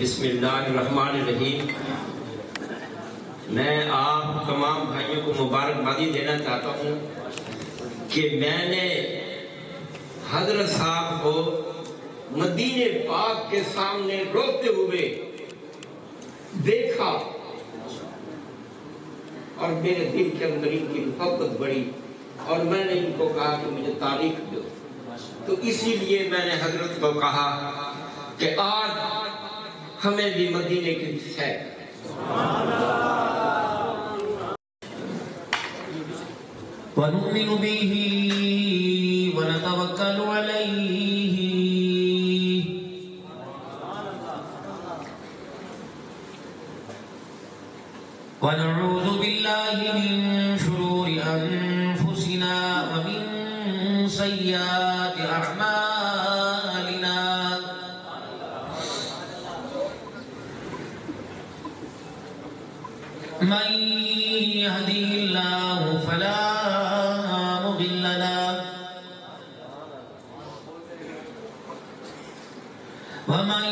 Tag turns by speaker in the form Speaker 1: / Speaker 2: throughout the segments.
Speaker 1: بسم اللہ الرحمن الرحیم۔ میں آپ تمام بھائیوں کو مبارکبادی دینا چاہتا ہوں کہ میں نے حضرت صاحب کو مدینہ پاک کے سامنے روتے ہوئے دیکھا اور میرے دل کے اندر ان کی محبت بڑھی اور میں نے ان کو کہا کہ مجھے تاریخ دو، تو اسی لیے میں نے حضرت کو کہا کہ آج ہمیں بھی مدینے کی سیر
Speaker 2: وَنُؤْمِنُ بِهِ وَنَتَوَكَّلُ عَلَيْهِ وَنَعُوذُ بِاللَّهِ مِن شُرُورِ أَنفُسِنَا وَمِن سَيِّئَاتِ أَعْمَالِنَا مَن يَهْدِهِ اللَّهُ فَلَا مُضِلَّ لَهُ وَمَن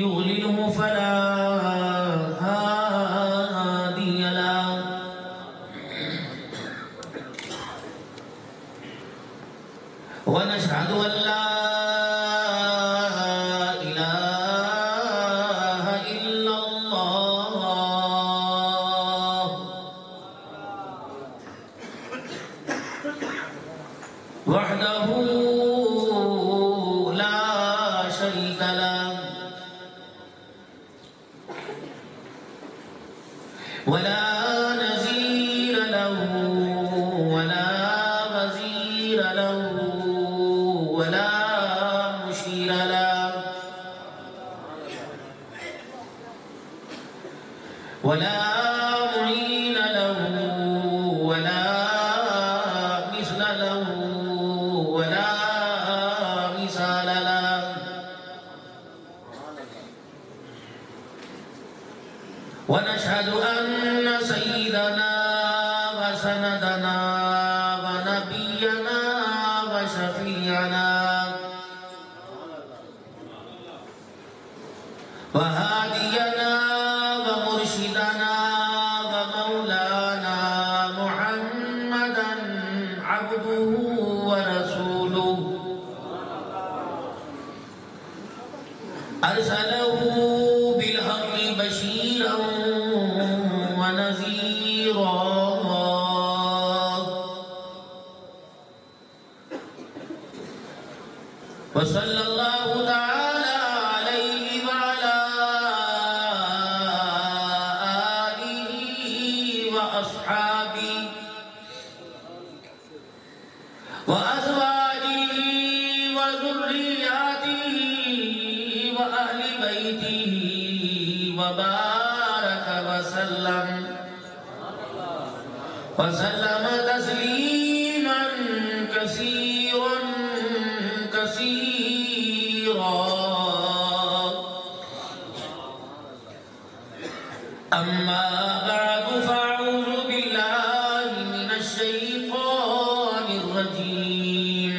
Speaker 2: يُضْلِلْهُ فَلَا هَادِيَ لَهُ وَنَشْهَدُ أَن لَّا وحده لا شريك له ولا نظير له ولا وزير له ولا مشير له ولا معين له ولا مثل له ولا مثال له ونشهد أن سيدنا وسندنا ونبينا وشفيعنا وهادينا ومرشدنا ومولانا محمدا عبده ورسوله أرسله بالحق بشيرا ونذيرا وصلى الله تعالى عليه وعلى آله وأصحابه وأزواجه وذرياته وأهل بيته وبارك وسلم تسليما كثيرا كثيرا أما بعد فأعوذ بالله من الشيطان الرجيم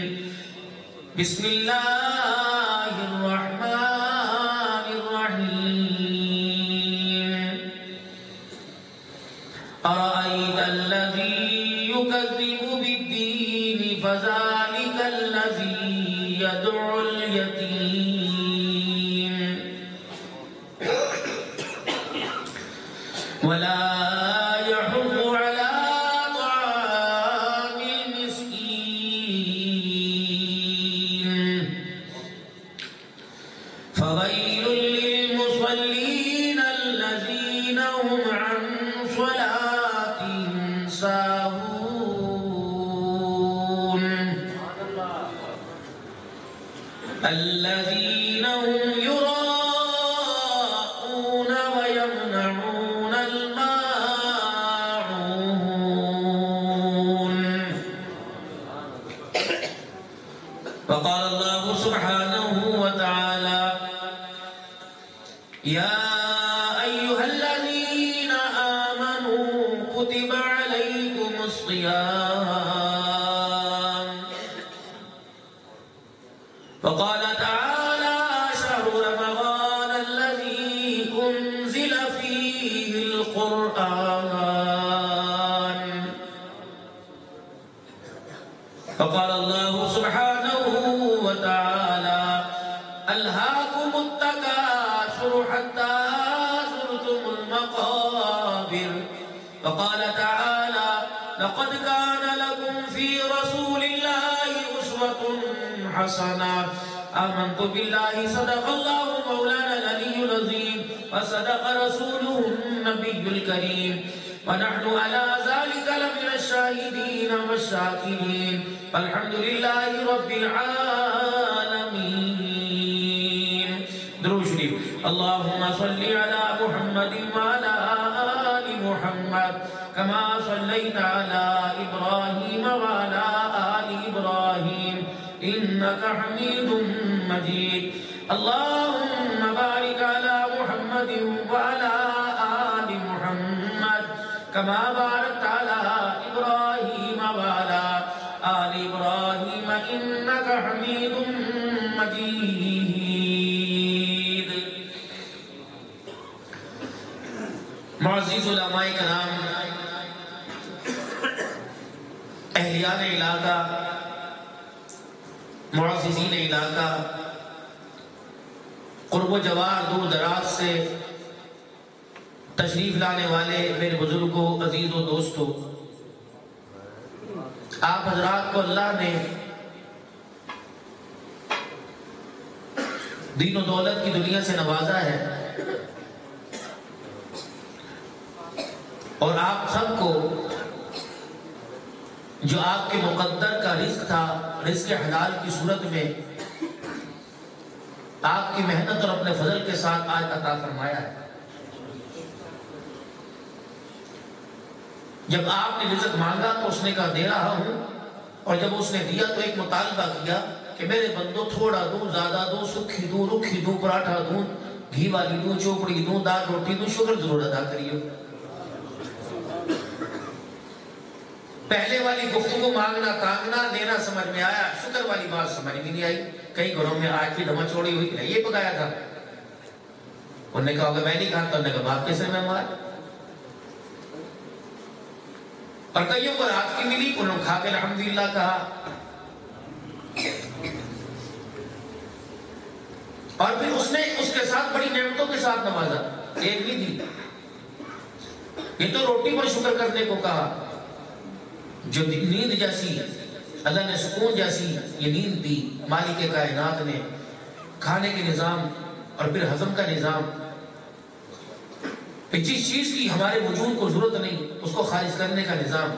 Speaker 2: بسم الله الرحمن الرحيم أرأيت الذي يكذب بالدين فذلك الذي يدعو اليتيم ولا يحض على طعام المسكين فويل للمصلين الذين هم عن صلاتهم ساهون الذين هم يراءون ويمنعون الماعون وقال الله سبحانه وتعالى يا أيها الذين آمنوا كتب عليكم الصيام وقال تعالى شهر رمضان حسنة آمنت بالله صدق الله مولانا العلي العظيم وصدق رسوله النبي الكريم ونحن على ذلك لمن الشاهدين والشاكرين الحمد لله رب العالمين. درود شریف. اللهم صل على محمد وعلى آل محمد كما صليت على إبراهيم وعلى آل إبراهيم إنك حميد مجيد. اللهم بارك على محمد وعلى آل محمد كما باركت على إبراهيم وعلى آل إبراهيم إنك حميد مجيد. معزز علماء کرام، اہلیان علاقہ، معززین علاقہ، قرب و جوار دور دراز سے تشریف لانے والے میرے بزرگوں، عزیز و دوستوں، آپ حضرات کو اللہ نے دین و دولت کی دنیا سے نوازا ہے، اور آپ سب کو جو آپ کے مقدر کا رزق تھا، رزق حلال کی صورت میں آپ کی محنت اور اپنے فضل کے ساتھ آج عطا فرمایا ہے. جب آپ نے رزق مانگا تو اس نے کہا دے رہا ہوں، اور جب اس نے دیا تو ایک مطالبہ کیا کہ میرے بندو تھوڑا دوں، زیادہ دوں، سکھی دوں، رکھی دوں، پراٹھا دوں، گھی والی دوں، چوپڑی دوں، دال روٹی دوں، شکر ضرور ادا کریو. پہلے والی گفتگو مانگنا کانگنا دینا سمجھ میں آیا، شکر والی بات سمجھ میں نہیں آئی. کئی گھروں میں آج بھی دھما چھوڑی ہوئی کہ یہ پکایا تھا، انہوں نے کہا کہ میں نہیں کھاتا، انہوں نے کہا باپ کیسے میں مار. اور کئیوں کو رات کی ملی، انہوں نے کھا کے الحمدللہ کہا. اور پھر اس نے اس کے ساتھ بڑی نعمتوں کے ساتھ نوازا. ایک نہیں دی، یہ تو روٹی پر شکر کرنے کو کہا. جو نیند جیسی اللہ نے سکون جیسی یہ نیند دی مالک کائنات نے، کھانے کے نظام اور پھر ہضم کا نظام، جس چیز کی ہمارے وجود کو ضرورت نہیں اس کو خارج کرنے کا نظام،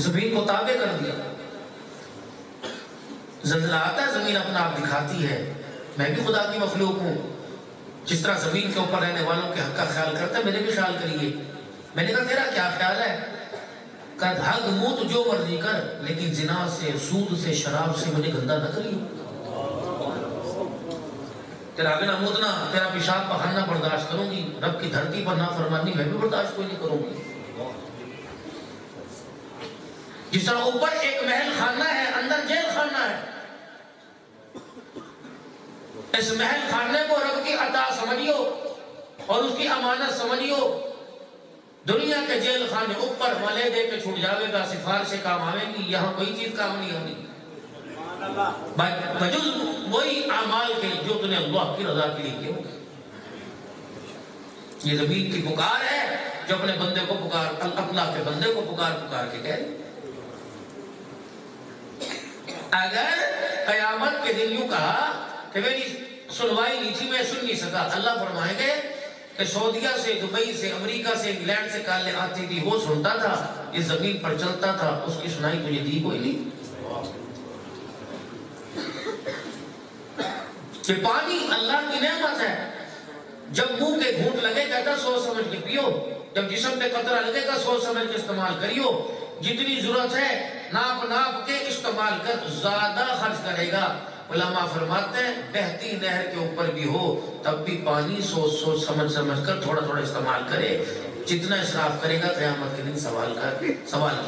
Speaker 2: زمین کو تابع کر دیا. زلزلہ آتا ہے، زمین اپنا آپ دکھاتی ہے میں بھی خدا کی مخلوق ہوں. جس طرح زمین کے اوپر رہنے والوں کے حق کا خیال کرتا ہے میرے بھی خیال کریے. میں نے کہا تیرا کیا خیال ہے؟ کہا حق موت جو مرضی کر، لیکن زنا سے، سود سے، شراب سے مجھے گندہ نہ کریے. تیرا آگے نہ مودنا، تیرا پیشاب پخانہ برداشت کروں گی، رب کی دھرتی پر نافرمانی میں بھی برداشت کوئی نہیں کروں گی. جس طرح اوپر ایک محل خانہ ہے، اندر جیل خانہ ہے. اس محل خانے کو رب کی عطا سمجھیو اور اس کی امانت سمجھیو. دنیا کے جیل خانے اوپر ملے دے کے چھوٹ جاوے گا، سفارشیں کام آوے گی، یہاں کوئی چیز کام نہیں ہونی بجز وہی اعمال کے جو تُو نے اللہ کی رضا کے لیے کیا. یہ زمین کی پکار ہے جو اپنے بندے کو پکار، اللہ کے بندے کو پکار پکار کے کہے. اگر قیامت کے دن یوں کہا کہ میری سنوائی نہیں تھی، میں سن نہیں سکا، اللہ فرمائیں گے کہ سعودیہ سے، دبئی سے، امریکہ سے، انگلینڈ سے کالیں آتی تھی، وہ سنتا تھا، اس زمین پر چلتا تھا، اس کی سنائی تجھے دی کوئی نہیں. کہ پانی اللہ کی نعمت ہے. جب منہ کے گھونٹ لگے کہتا سوچ سمجھ کے پیو، جب جسم پہ قطرہ لگے گا سوچ سمجھ کے استعمال کریو. جتنی ضرورت ہے ناپ ناپ کے استعمال کر، زیادہ خرچ کرے گا. علماء فرماتے ہیں بہتی نہر کے اوپر بھی ہو تب بھی پانی سوچ سوچ سمجھ سمجھ کر تھوڑا تھوڑا استعمال کرے. جتنا اسراف کرے گا قیامت کے دن سوال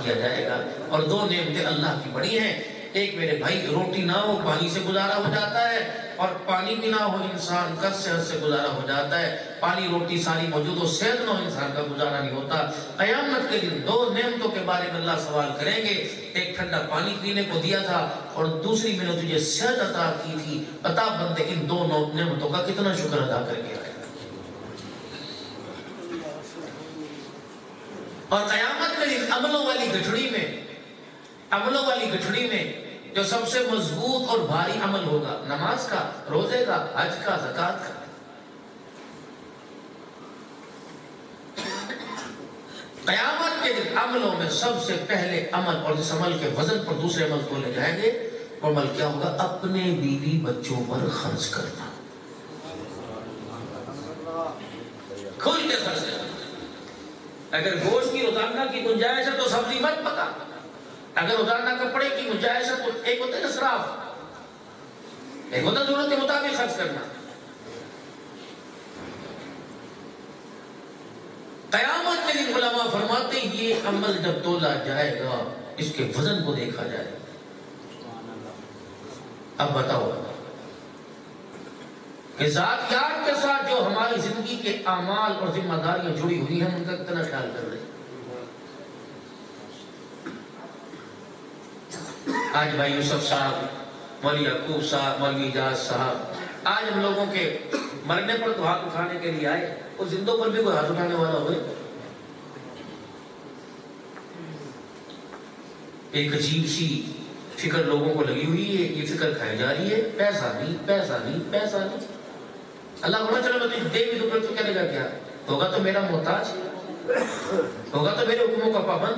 Speaker 2: کیا جائے گا. اور دو نعمتیں اللہ کی بڑی ہیں. ایک میرے بھائی روٹی نہ ہو پانی سے گزارا ہو جاتا ہے، اور پانی بھی نہ ہو انسان کا صحت سے گزارا ہو جاتا ہے. پانی روٹی ساری موجود ہو صحت نہ ہو انسان کا گزارا نہیں ہوتا. قیامت کے دن دو نعمتوں کے بارے میں اللہ سوال کریں گے. ایک ٹھنڈا پانی پینے کو دیا تھا اور دوسری میں نے تجھے صحت عطا کی تھی، بتا بندے ان دو نعمتوں کا کتنا شکر ادا کر کے آئے. اور قیامت کے دن عملوں والی گٹھڑی میں جو سب سے مضبوط اور بھاری عمل ہوگا، نماز کا، روزے کا، حج کا، زکوٰۃ کا۔ قیامت کے دن عملوں میں سب سے پہلے عمل، اور اس عمل کے وزن پر دوسرے عمل کو لے جائیں گے، وہ عمل کیا ہوگا؟ اپنے بیوی بچوں پر خرچ کرنا، کھل کے خرچ کرنا۔ اگر گوشت کی روزانہ کی گنجائش ہے تو سبزی مت پکا، اگر روزانہ کپڑے کی گنجائش ہے تو ایک ہوتا ہے اسراف، ایک ہوتا ہے ضرورت کے مطابق خرچ کرنا۔ قیامت کے دن علماء فرماتے ہیں یہ عمل جب تولا جائے گا، اس کے وزن کو دیکھا جائے گا۔ اب بتاؤ کہ ذاتیات کے ساتھ جو ہماری زندگی کے اعمال اور ذمہ داریاں جڑی ہوئی ہیں، ان کا کتنا خیال کر رہے ہیں؟ آج بھائی یوسف صاحب، مولوی یعقوب صاحب، مولوی اجاز صاحب، آج ہم لوگوں کے مرنے پر تو ہاتھ اٹھانے کے لیے آئے، اور زندوں پر بھی کوئی ہاتھ اٹھانے والا ہوئے؟ ایک عجیب سی فکر لوگوں کو لگی ہوئی ہے، یہ فکر کھائی جا رہی ہے، پیسہ نہیں، پیسہ نہیں، پیسہ نہیں۔ اللہ ہونا چلو میں تجھے دے بھی دوں پھر تو کرے گا کیا؟ ہوگا تو میرا محتاج، ہوگا تو میرے حکموں کا پابند۔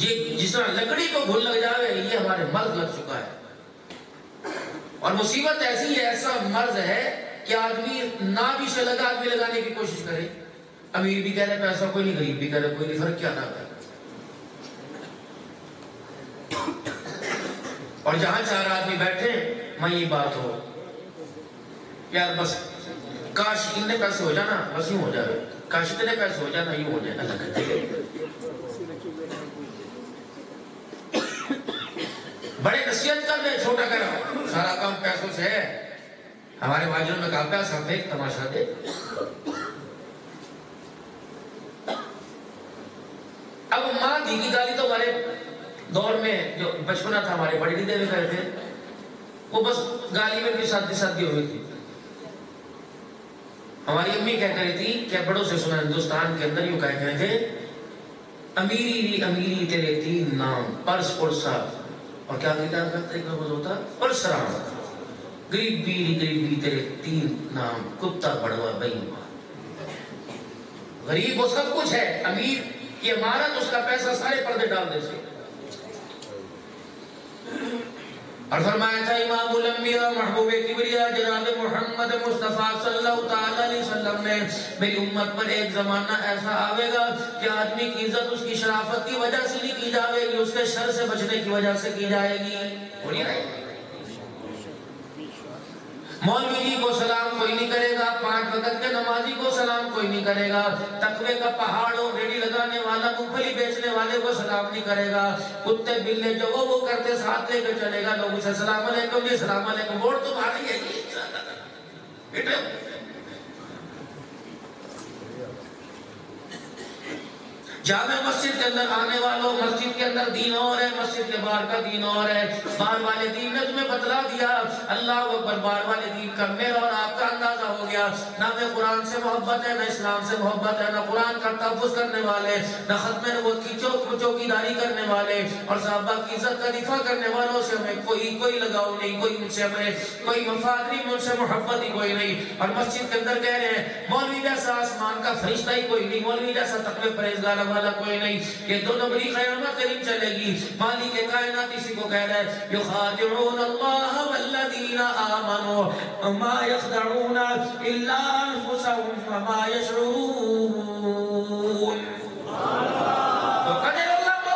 Speaker 2: یہ جس طرح لکڑی کو گھن لگ جاوے، یہ ہمارے مرض لگ چکا ہے، اور مصیبت ایسی ہے، ایسا مرض ہے کہ آدمی نہ بھی سے لگا، آدمی لگانے کی کوشش کرے۔ امیر بھی کہہ رہے پیسہ کوئی نہیں، غریب بھی کہہ رہے کوئی نہیں، فرق کیا نہ ہے۔ اور جہاں چار آدمی بیٹھے میں یہ بات ہو یار بس کاش اتنے پیسے ہو جانا، بس یوں ہو جائے، کاش اتنے پیسے ہو جانا، یوں ہو جائے، اللہ کہتے ہیں بڑے نصیحت کر رہے، چھوٹا کر رہا، سارا کام پیسوں سے ہے۔ ہمارے مہاجروں میں کہا پیسہ دیکھ تماشا دے۔ اب ماں دی کی گالی تو ہمارے دور میں جو بچپنا تھا ہمارے بڑے نہیں دے رہے تھے، وہ بس گالی میں بھی شادی ہوئی تھی۔ ہماری امی کہہ کری تھی کہ بڑوں سے سنا ہندوستان کے اندر یوں کہہ کہے تھے، امیری ری امیری تیرے تین نام، پرس پرسا، اور کیا کتاب کرتا ایک لفظ ہوتا پرسرام، غریبی ری غریبی تیرے تین نام، کتا بڑوا بےایمان۔ غریب وہ سب کچھ ہے، امیر یہ امانت، اس کا پیسہ سارے پردے ڈال دے سے۔ اور فرمایا تھا امام الانبیاء محبوب کبریا جناب محمد مصطفیٰ صلی اللہ تعالی علیہ وسلم نے، میری امت پر ایک زمانہ ایسا آئے گا کہ آدمی کی عزت اس کی شرافت کی وجہ سے نہیں کی جائے گی، اس کے شر سے بچنے کی وجہ سے کی جائے گی۔ مولوی جی کو سلام کوئی نہیں کرے گا، 5 وقت کے نمازی کو سلام کوئی نہیں کرے گا، تقوی کا پہاڑ ہو، ریڑھی لگانے والا، مونگ پھلی بیچنے والے کو سلام نہیں کرے گا، کتے بلے جو وہ کرتے ساتھ لے کے چلے گا، لوگ اسے سلام علیکم جی سلام علیکم، ووٹ تمہاری ہے جی۔ جامع مسجد کے اندر آنے والوں، مسجد کے اندر دین اور ہے، مسجد کے باہر کا دین اور ہے۔ باہر والے دین نے تمہیں بتلا دیا، اللہ اکبر، باہر والے دین کا میرا اور آپ کا اندازہ ہو گیا، نہ میں قرآن سے محبت ہے، نہ اسلام سے محبت ہے، نہ قرآن کا تحفظ کرنے والے، نہ ختم نبوت کی چوکیداری کرنے والے، اور صحابہ کی عزت کا دفاع کرنے والوں سے ہمیں کوئی لگاؤ نہیں، کوئی ان سے ہمیں کوئی مفاد نہیں، ان سے محبت ہی کوئی نہیں۔ اور مسجد کے اندر کہہ رہے ہیں مولوی جیسا آسمان کا فرشتہ ہی کوئی نہیں، مولوی جیسا تقوی پرہیزگار والا کوئی نہیں، یہ دونوں بڑی قیامت قریب چلے گی۔ مالک کائنات اسی کو کہہ رہا ہے یخادعون اللہ والذین آمنوا ما یخدعون الا انفسهم وما یشعرون۔ تو قدر اللہ کو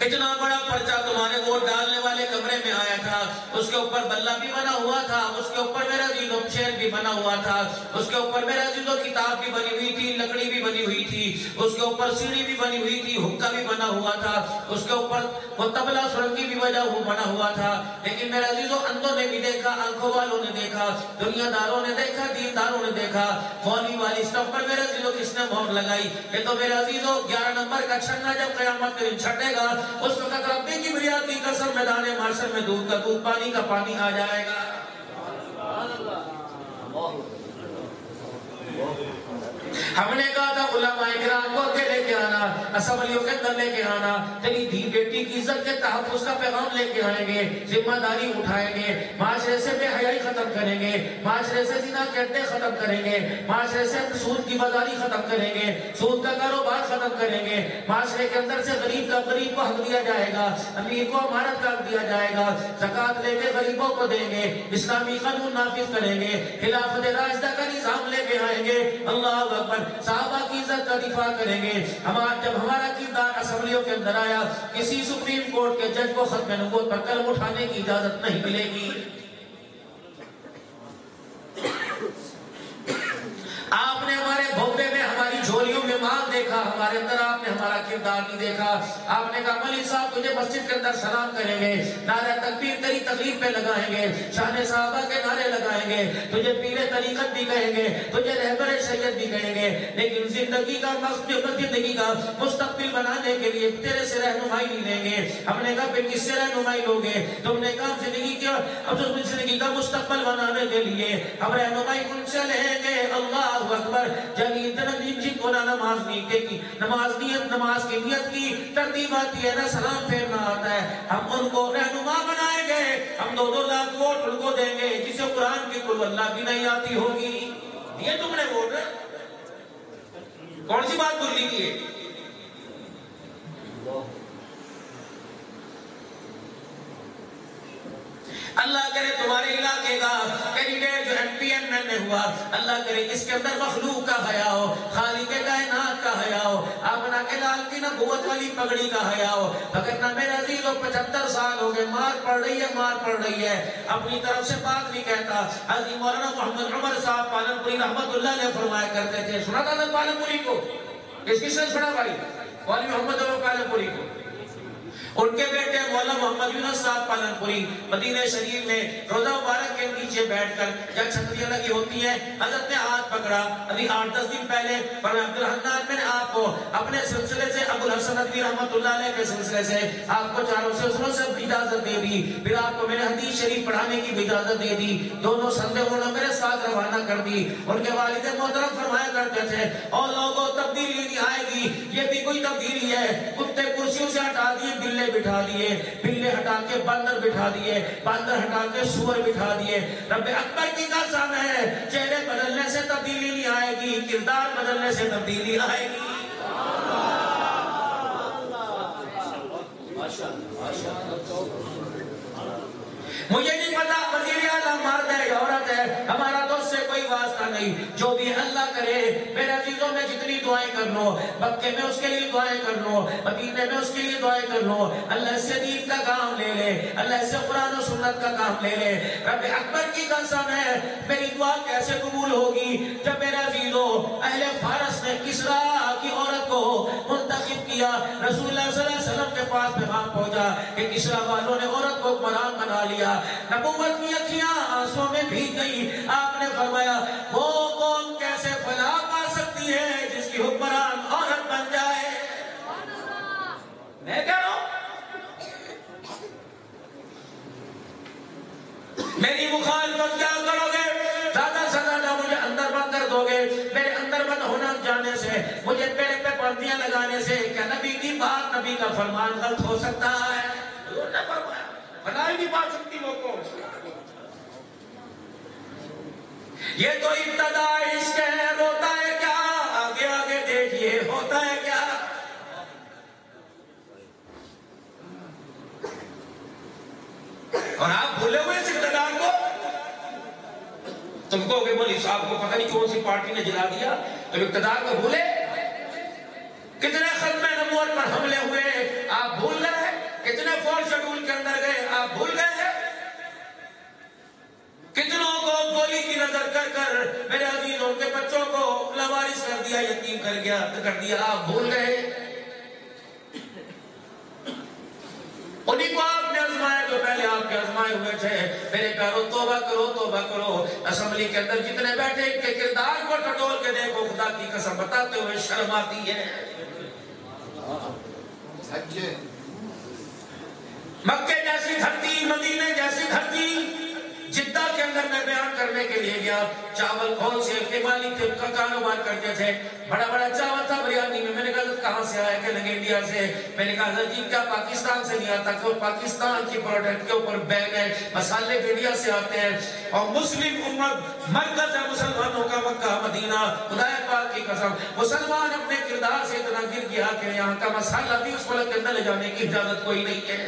Speaker 2: اتنا بڑا پرچہ تمہارے ووٹ ڈالنے والے کمرے میں آیا تھا، اس کے اوپر بلہ بھی بنا ہوا تھا، اس کے اوپر میرا عزیزو شیر بھی بنا ہوا تھا، اس کے اوپر میرا عزیزو کتاب بھی بنی ہوئی تھی، لکڑی بھی بنی ہوئی تھی، اس کے اوپر سیڑھی بھی بنی ہوئی تھی، حکا بھی بنا ہوا تھا، اس کے اوپر وہ تبلا سرنگی بھی بنا ہوا تھا۔ لیکن میرا عزیزو اندھوں نے بھی دیکھا، آنکھوں والوں نے دیکھا، دنیا داروں نے دیکھا، دینداروں نے دیکھا، مولوی والی سٹمپ پر میرا عزیزو کس نے مہر لگائی؟ یہ تو میرا عزیزو 11 نمبر کا چھنا جب قیامت کے دن چھٹے گا، اس وقت ربی کی بریاد کی قسم میدان محشر میں دودھ کا دودھ، پانی کا پانی آ جائے گا۔ ہم نے کہا تھا علماء کرام کو آگے لے کے آنا، اسمبلیوں کے اندر لے کے آنا، تیری دھی بیٹی کی عزت کے تحفظ کا پیغام لے کے آئیں گے، ذمہ داری اٹھائیں گے، معاشرے سے بے حیائی ختم کریں گے، معاشرے سے زنا کے اڈے ختم کریں گے، معاشرے سے سود کی بازاری ختم کریں گے، سود کا کاروبار ختم کریں گے، معاشرے کے اندر سے غریب کو حق دیا جائے گا، امیر کو امانت کا حق دیا جائے گا، زکوٰۃ لے کے غریبوں کو دیں گے، اسلامی قانون نافذ کریں گے، خلافت راشدہ کا نظام لے کے آئیں گے، اللہ اکبر، صحابہ کی عزت کا دفاع کریں گے۔ جب ہمارا کردار اسمبلیوں کے اندر آیا، کسی سپریم کورٹ کے جج کو ختم نبوت پر قلم اٹھانے کی اجازت نہیں ملے گی۔ آپ نے ہمارے بھوپے میں، ہماری جھولیوں میں مال دیکھا، ہمارے اندر آپ نے ہمارا کردار نہیں دیکھا۔ آپ نے کہا مولوی صاحب تجھے مسجد کے اندر سلام کریں گے، نعرہ تکبیر تیری تقریر پہ لگائیں گے، شان صحابہ کے نعرے لگائیں گے، تجھے پیر طریقت بھی کہیں گے، تجھے رہبر شریعت بھی کہیں گے، لیکن زندگی کا مستقبل بنانے کے لیے تیرے سے رہنمائی نہیں لیں گے۔ ہم نے کہا پھر کس سے رہنمائی لوگے؟ تم نے کہا زندگی کا مستقبل بنانے کے لیے ہم رہنمائی ان سے لیں گے۔ اللہ اکبر، جن کو نہ نماز کی نیت کی ترتیب آتی ہے، نہ سلام پھیرنا آتا ہے، ہم ان کو رہنما بنائیں گے۔ ہم 2 لاکھ ووٹ ان کو دیں گے جسے قرآن کی قل اللہ بھی نہیں آتی ہوگی۔ یہ تم نے ووٹ کون سی بات بول لی تھی؟ اللہ کرے تمہارے علاقے کا کینڈیڈیٹ جو M P M L A ہوا، اللہ کرے اس کے اندر مخلوق کا حیا ہو، خالق کائنات کا حیا ہو، آمنہ کے لال کی نبوت والی پگڑی کا حیا ہو۔ اگر نہ میرے عزیزوں 75 سال ہو گئے، مار پڑ رہی ہے، اپنی طرف سے بات نہیں کہتا۔ حضرت مولانا محمد عمر صاحب پالنپوری رحمت اللہ علیہ فرمایا کرتے تھے، سنا تھا نا پالنپوری کو؟ کس نے سنا بھائی؟ مولوی محمد عمر پالنپوری کو۔ ان کے بیٹے مولانا محمد یونس صاحب پالنپوری مدینہ شریف میں روزہ مبارک کے نیچے بیٹھ کر جب چھتریاں لگی ہوتی ہیں، حضرت نے ہاتھ پکڑا، ابھی 8-10 دن پہلے فرمایا عبدالحنان میں نے آپ کو اپنے سلسلے سے ابو الحسن ندوی رحمت اللہ علیہ کے سلسلے سے آپ کو 4 سلسلوں سے اجازت دے دی، پھر آپ کو میں نے حدیث شریف پڑھانے کی اجازت دے دی، دونوں سندے انہوں نے میرے ساتھ روانہ کر دی۔ ان کے والد محترم فرمایا کرتے تھے اور لوگوں تبدیلی نہیں آئے گی، یہ بھی کوئی تبدیلی ہے، کتے کرسیوں سے ہٹا دیے، بلے بٹھا دیے، بلے ہٹا کے باندر بٹھا دیے، باندر ہٹا کے سور بٹھا دیے۔ رب اکبر کی قسم ہے، چہرے بدلنے سے تبدیلی نہیں آئے گی، کردار بدلنے سے تبدیلی آئے گی۔ مجھے نہیں پتا وزیر اعظم مرد ہے یا عورت ہے، ہمارا تو اس سے کوئی واسطہ نہیں، جو بھی اللہ کرے۔ میرے عزیزوں میں جتنی دعائیں کر لو، مکے میں اس کے لیے دعائیں کر لو، مدینے میں اس کے لیے دعائیں کر لو، اللہ سے دین کا کام لے لے، اللہ سے قرآن و سنت کا کام لے لے۔ رب اکبر کی قسم ہے، میری دعا کیسے قبول ہوگی جب میرے عزیزوں اہل فارس نے کسرا کی عورت کو منتخب کیا، رسول اللہ صلی اللہ علیہ وسلم کے پاس پیغام پہنچا کہ کسرا والوں نے عورت کو حکمران بنا لیا، نبوت کی اکھیاں آنسوں میں بھیگ گئی۔ آپ نے فرمایا وہ قوم کیسے فلاح پا سکتی ہے جس کی حکمران عورت بن جائے؟ میں کہہ رہا ہوں میری مخالفت کیا کرو گے؟ زیادہ سے زیادہ مجھے اندر بند کر دو گے، میرے اندر بند ہونا جانے سے، مجھے پیڑ پہ پردیاں لگانے سے کیا نبی کی بات، نبی کا فرمان غلط ہو سکتا ہے؟ حضور نے فرمایا بنا ہی نہیں پا سکتی لوگ کو۔ یہ تو ابتدا عشق ہے، روتا ہے کیا؟ آگے آگے دیکھیے ہوتا ہے کیا؟ اور آپ بھولے ہوئے اس اقتدار کو؟ تم کو کہ مولوی صاحب کو پتہ نہیں کون سی پارٹی نے جلا دیا، تم اقتدار کو بھولے؟ کتنے ختم نبوت پر حملے ہوئے آپ بھول گئے؟ کتنے فور شیڈول کے اندر گئے آپ بھول گئے ہیں؟ کتنوں کو گولی کی نظر کر کر میرے عزیزوں کے بچوں کو لاوارث کر دیا، یتیم کر دیا، آپ بھول گئے؟ انہیں کو آپ نے آزمایا جو پہلے آپ کے آزمائے ہوئے تھے۔ میرے پیارو توبہ کرو، توبہ کرو۔ اسمبلی کے اندر جتنے بیٹھے ان کے کردار کو ٹٹول کے دیکھو، خدا کی قسم بتاتے ہوئے شرم آتی ہے۔ مکے جیسی دھرتی، مدینے جیسی دھرتی، جدہ کے اندر میں بیان کرنے کے لیے گیا چاول کون سے کے مالک تھے، ان کا کاروبار کرتے تھے، بڑا بڑا چاول تھا بریانی میں. میں نے کہا حضرت کہاں سے آیا؟ کہ لگے انڈیا سے. میں نے کہا حضرت جی کیا پاکستان سے نہیں آتا؟ کہ پاکستان کی پروڈکٹ کے اوپر بین ہے، مسالے انڈیا سے آتے ہیں. اور مسلم امت مرکز ہے مسلمانوں کا مکہ مدینہ. خدا پاک کی قسم مسلمان اپنے کردار سے اتنا گر گیا کہ یہاں کا مسالہ بھی اس ملک کے اندر لے جانے کی اجازت کوئی نہیں ہے.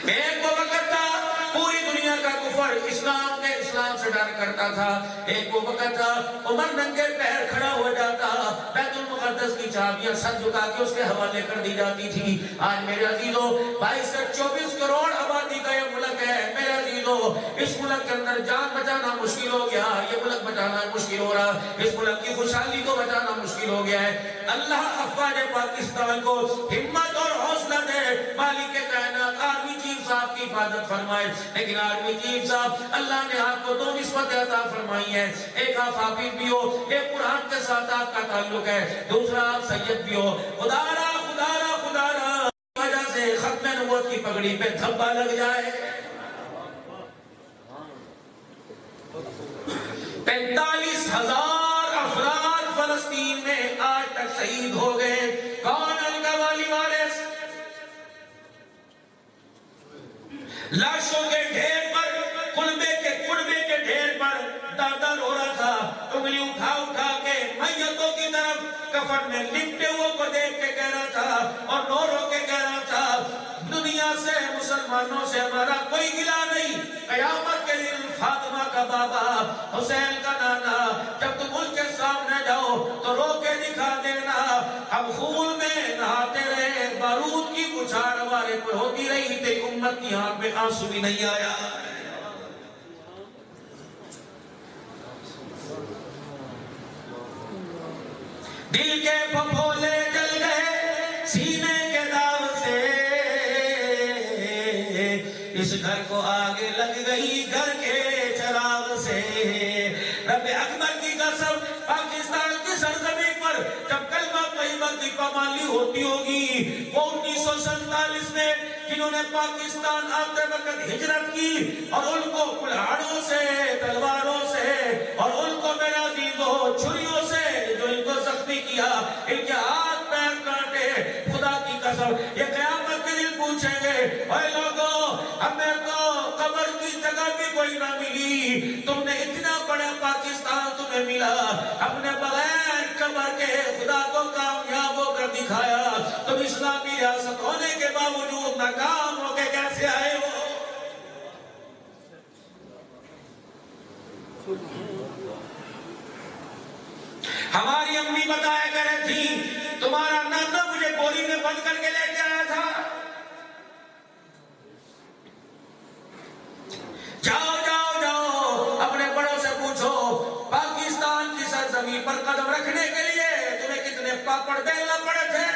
Speaker 2: ایک وہ وقت تھا پوری دنیا کا کفر اسلام سے ڈر کرتا تھا. ایک وہ وقت تھا عمر ننگے پیر کھڑا ہو جاتا، بیت المقدس کی چابیاں سر جھکا کے اس کے حوالے کر دی جاتی تھی. آج میرے عزیزوں 22 سے 24 کروڑ آبادی کا یہ ملک ہے. میرے عزیزوں اس ملک کے اندر جان بچانا مشکل ہو گیا، یہ ملک بچانا مشکل ہو رہا، اس ملک کی خوشحالی کو بچانا مشکل ہو گیا ہے. اللہ افواج پاکستان کو ہمت اور حوصلہ دے. مالک کائنات آرمی چیف صاحب کی حفاظت فرمائے. لیکن آرمی چیف صاحب اللہ نے آپ کو دو نسبت عطا فرمائی ہے. ایک آپ حافظ بھی ہو، ایک قرآن کے ساتھ آپ کا تعلق ہے، دوسرا آپ سید بھی ہو. خدا را وجہ سے ختم نبوت کی پگڑی پہ دھبا لگ جائے. 45,000 افراد فلسطین میں آج تک شہید ہو گئے. کون ان کا والی وارث؟ لاشوں کے ڈھیر پر کنبے کے ڈھیر پر دادا رو رہا تھا، انگلی اٹھا اٹھا کے میتوں کی طرف کفن میں لپٹے ہوئے کو دیکھ کے کہہ رہا تھا اور رو رو کے کہہ رہا تھا دنیا سے مسلمانوں سے ہمارا کوئی گلہ نہیں. قیامت کے دن فاطمہ کا بابا حسین کا نانا جب تم ان کے سامنے جاؤ تو رو کے دکھا دینا ہم خون میں نہاتے رہے، بارود کی بچھاڑ ہمارے پر ہوتی رہی، تیری امت کی آنکھ میں آنسو بھی نہیں آیا. دل کے پھپھولے جل گئے سینے کے داغ سے، اس گھر کو آگ لگ گئی گھر کے چراغ سے. رب اکبر کی قسم پاکستان کی سرزمین پر جب کلمہ طیبہ کی پامالی ہوتی ہوگی وہ 1947 میں جنہوں نے پاکستان آتے وقت ہجرت کی اور ان کو کلاڑوں سے تلواروں سے اور ان کو میرا عزیزو چھریوں سے جو ان کو زخمی کیا، ان کے ہاتھ پیر کاٹے، خدا کی قسم یہ قیامت کے دن پوچھیں گے اے لوگوں ہمیں تو قبر کی جگہ بھی کوئی نہ ملی، تم نے اتنا بڑا پاکستان تمہیں ملا، اپنے بغیر قبر کے خدا کو کامیاب ہو کر دکھایا، تم اسلامی ریاست ہونے کے باوجود ناکام ہو کے کیسے آئے ہو؟ ہماری امی بتایا کرے تھی تمہارا نانا مجھے بوری میں بند کر کے لے کے آیا تھا. جاؤ جاؤ جاؤ اپنے بڑوں سے پوچھو پاکستان کی سرزمین پر قدم رکھنے کے لیے تمہیں کتنے پاپڑ بیلنا پڑے تھے.